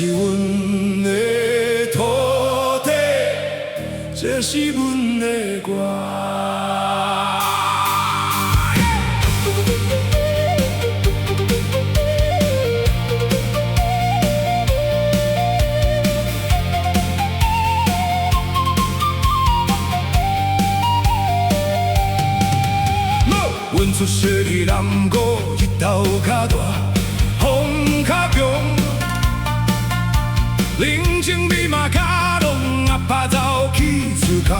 是阮的土地，这是阮的歌。阮出世伫南国，日头较大，风较强，人情味嘛较浓，阿爸走去出工，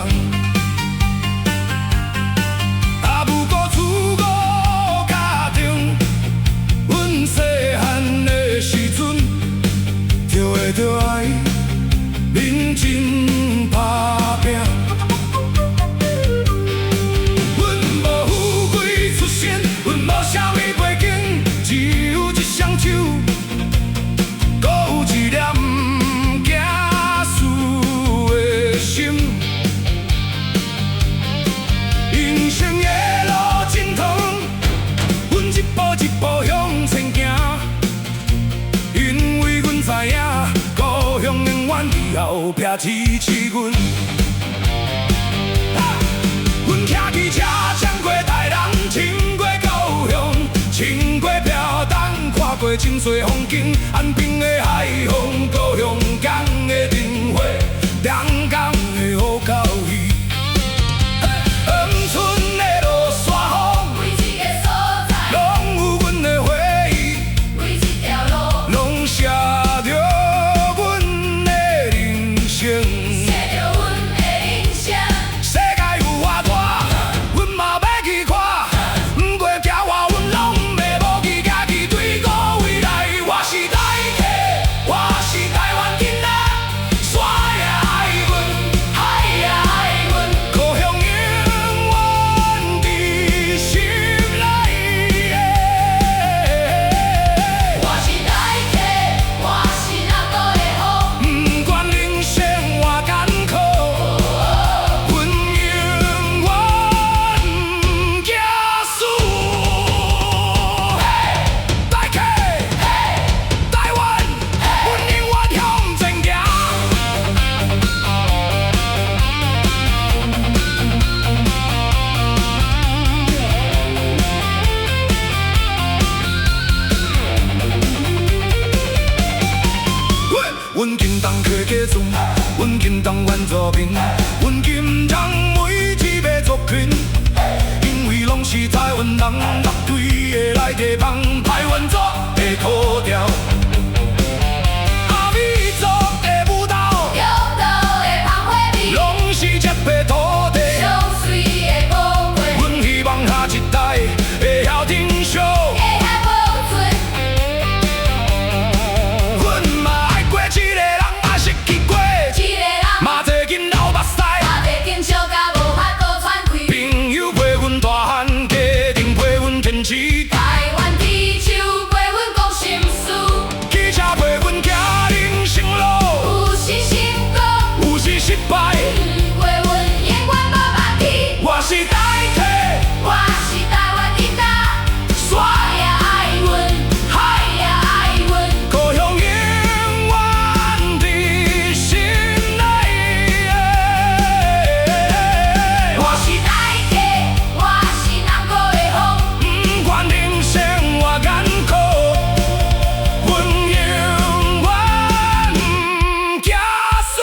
啊不过厝五家庭，阮细汉的时阵，就会着爱认真打拼。后壁支持阮，阮骑机车冲过台南，穿过高雄，穿过屏东，看过真多风景。安平的海风，高雄港的灯火，两港的好交易。恒春的落山风，每一个所在，拢有阮的回忆，每一条路，拢写着。写着阮的人生，世界有偌大，阮嘛要去看。不过行外，阮拢袂无去，家己对顾未来。我是台客，我是台湾囡仔，山也爱阮，海也爱阮，故乡永远伫心内。我是台客，我是南国的风，不管人生。阮金东客家村，阮金东原住民，阮金东每一个族群，因为拢是台湾人，乐队的内底放台湾族的口调，阿美族的舞蹈，中岛的芳花味，拢是这片土地上水的宝贵，阮希望下一代会晓珍惜。台湾地球陪阮讲心事，汽车陪阮行人生路，有时成功，有时失败，不过阮永远无放弃。我是台客，我是台湾囡仔，山也爱阮，海也爱阮，故乡永远伫心内。我是台客，我是南国的风。不管人生偌艰苦，阮永远不惊死。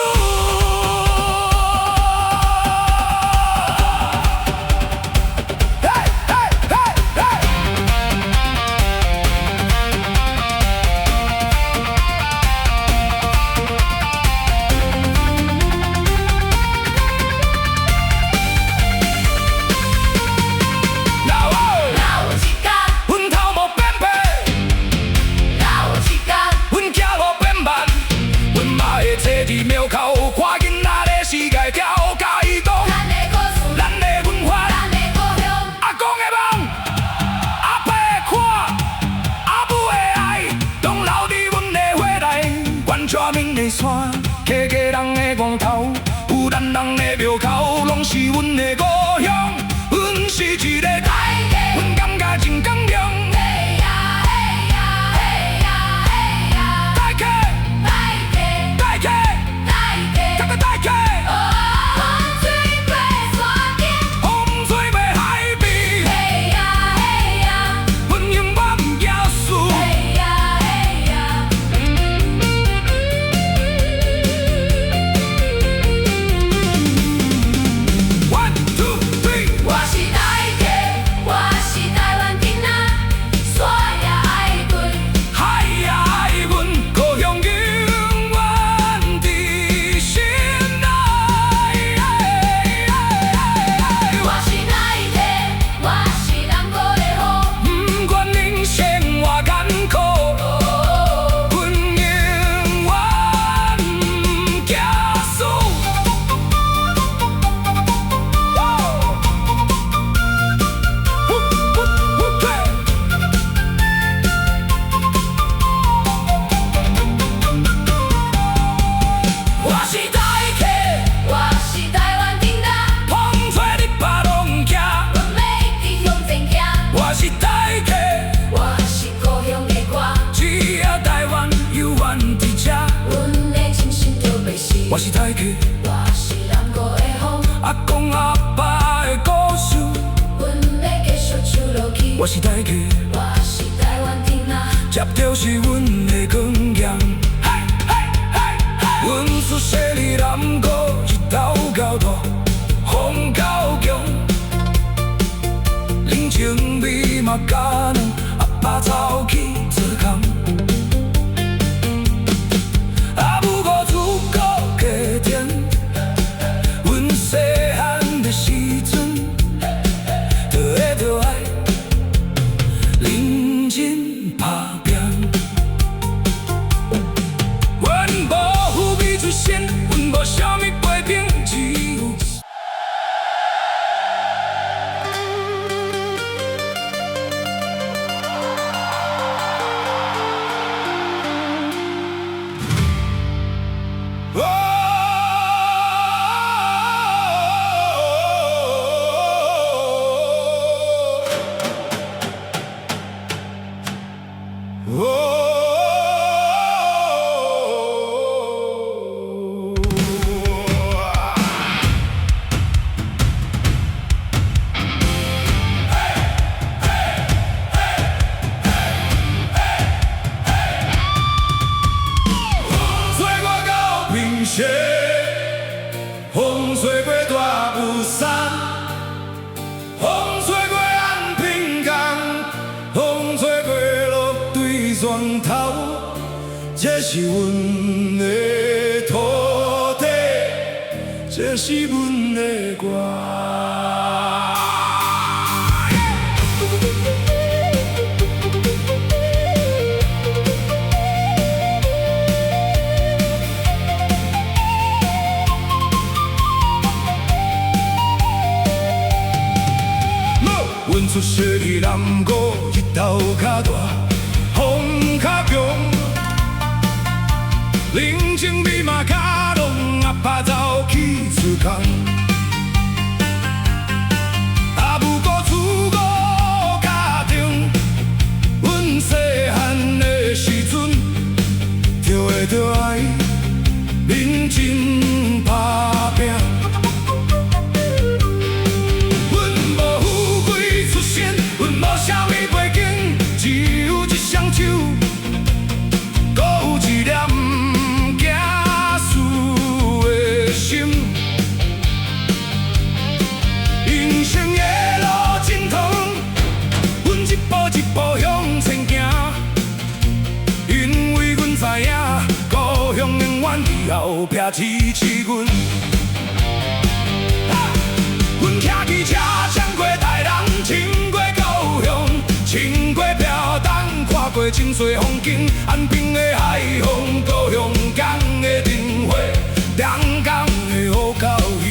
抓明的山，客家人的光头，有咱人的庙口，拢是阮的故乡。阮是一个台客，阮感觉真光荣。嘿呀嘿呀嘿呀嘿呀，台客，台我是台客，我是台湾囡仔，接着是阮的光阳。阮出世伫南国，日头到大，风到强。人情味嘛加浓，阿爸走去做工。啊，不过自古家庭，阮细汉的时阵，就会着爱认真打拼。阮无富美出身，阮无啥物批评，只有。风吹过大雾山，风吹过安平港，风吹过落对泉头，这是阮的土地，这是阮的歌。阮出世伫南国，日头较大，风较强，人情味嘛较浓，阿爸走去做工。啊，不过自古家庭，阮细汉的时阵，就会着爱认真打拼。后壁支持阮，阮骑机车冲过台南，穿过高雄，穿过屏东，看过真多风景。安平的海风，高雄港的灯火，两港的好交易，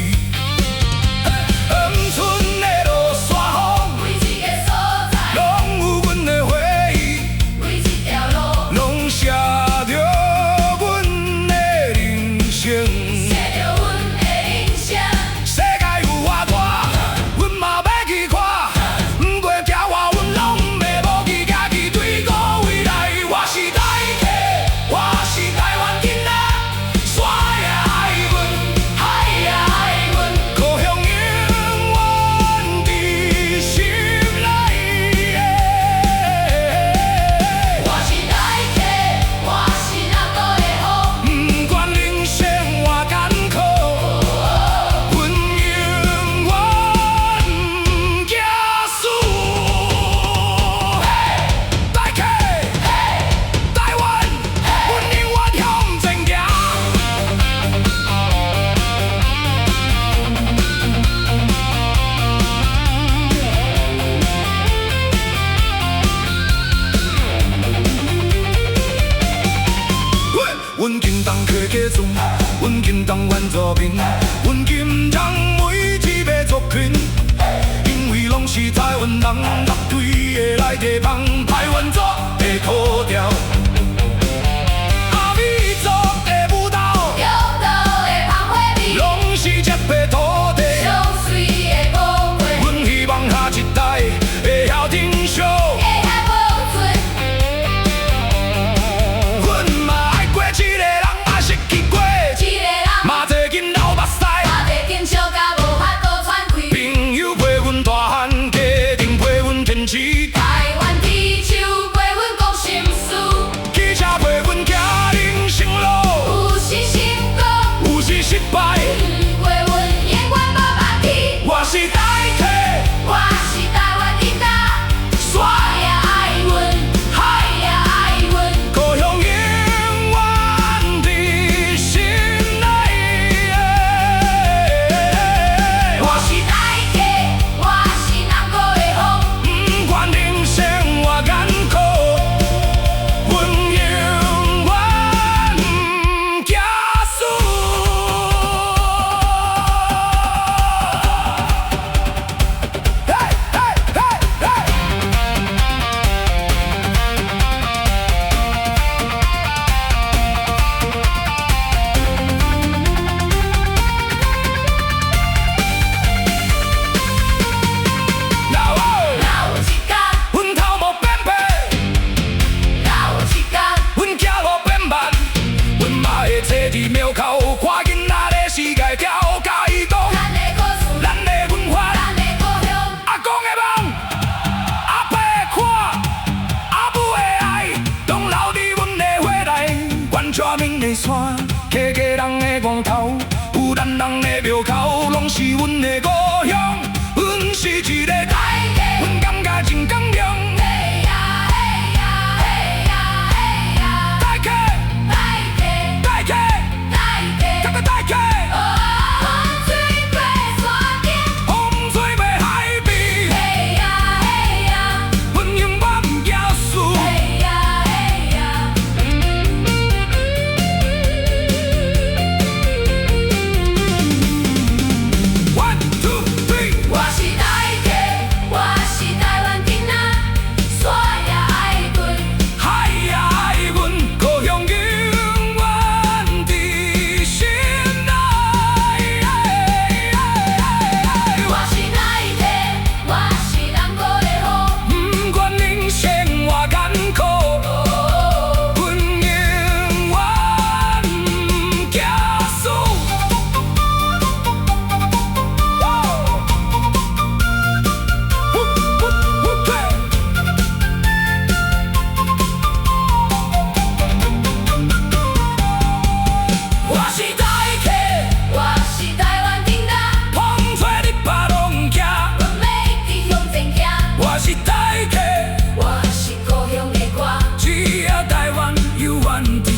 恒春的落山风，每一个所在，拢有阮的回忆，每一条路，拢写着。我是是台客，我是台湾囡仔，山也爱阮，海也爱阮。故乡永远伫心内。我是台客，我是南国的风，不管人生偌艰苦，阮永远不惊输。嘿嘿嘿嘿！老哦，若有一天，阮头毛变白，若有一天，阮走路变慢，阮嘛会坐伫庙口，看囡仔咧世界跳，甲伊讲咱的故事，咱的文化。咱的故乡。阿公的梦，阿伯的看，阿母的爱，拢留伫阮的血内。原住民的山，客家人的光头，有咱人的庙口，拢是阮的故乡。阮是一个台客，阮感觉真光荣。嘿呀嘿呀嘿呀嘿呀，台客，台客台客，台客。这个台客，风吹过山顶，风吹过海边，嘿呀嘿呀，阮永远不惊输。嘿呀嘿呀。 One two three，我是台客，我是台湾囡仔，山也爱阮，海也爱阮，故乡永远伫心内。我是台客，我是南国的风，不管人生偌艰苦，阮永远不惊输。我是台客，我是台湾囡仔，风吹日北拢惊。阮要伫向前行，我是台客，我是故乡的歌。只要台湾有原地。